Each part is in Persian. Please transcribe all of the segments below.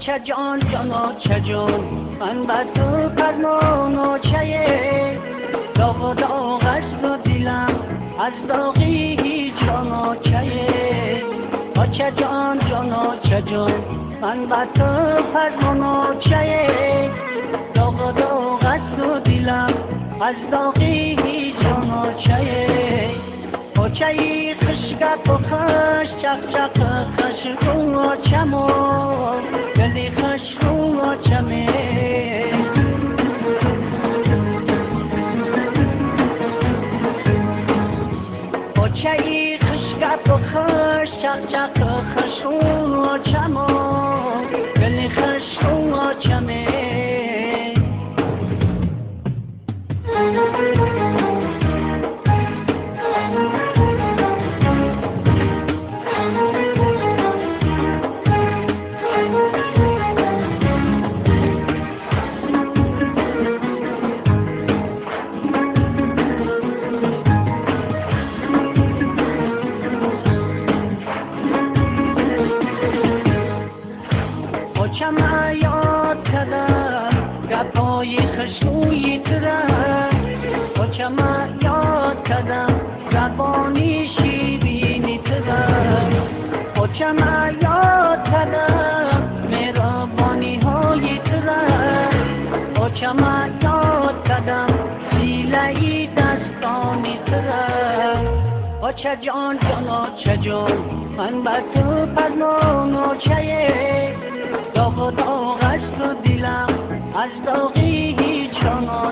چه جان جانا چه جان من بر تو فرمان و چه داغ و داغ است و دلم از داغی هیچ جانا چه جان جانا چه جان من بر تو فرمان و چه داغ و داغ است و دلم از داغی هیچ جانا چه خشگپ و خش چق چق خشگون و چمو گلی خشگون و چمه چه خشگپ و خش چق چق خشگون و چمو گلی خشگون و چمه چما یاد کردم گپای خشوی ترم چما یاد کردم زبانی شیرینی ترم چما یاد کردم مهربانی های ترم چما یاد کردم سیله‌ای دستانی ترم چه جان جانا چه جان من بر تو فرمان و چه داغ و داغ است و دلم از داغی هیچ جانا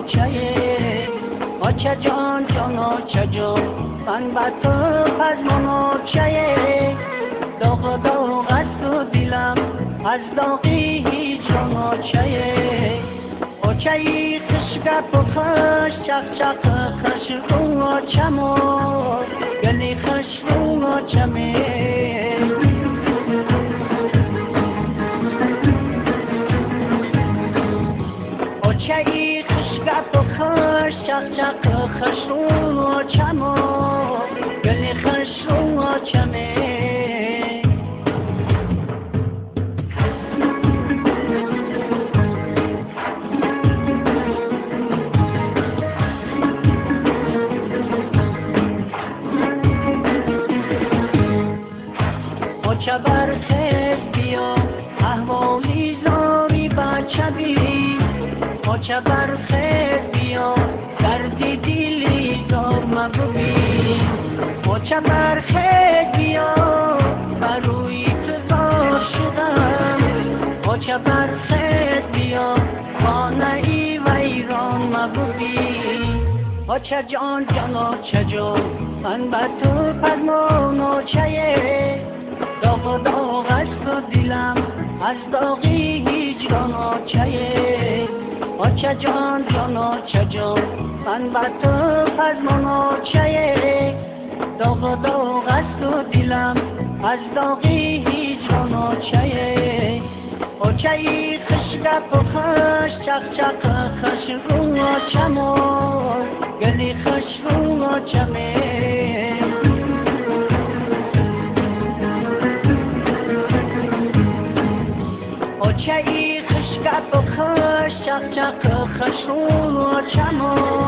چه جان جانا چه جان من بر تو فرمان و چه داغ و داغ است و دلم از داغی هیچ جانا چه خشگپ و خش چق چق خشگون و چمو گلی خشگون و چمه چه خشگپ و خش چق چق خشگون و چمو گلی خشگون و چمه چه برخیز بیا احوالی زاری بچه بی چه برخیز بیا دردی دلی دار مبوی چه برخیز بیا بروی تو زار شدم چه برخیز بیا خانه ای ویران مبوی چه جان جانا چه جان من بر تو فرمان و چه داغ و داغ است و دلم از داغی هیچ جانا چه جان جانا چه جان من بر تو فرمان و چه داغ و داغ است و دلم از داغی هیچ جانا چه خشگپ و خش چق چق خشگون و چمو گلی خشگون و چمه چه خشگپ و خش چق چق خشگون و چمو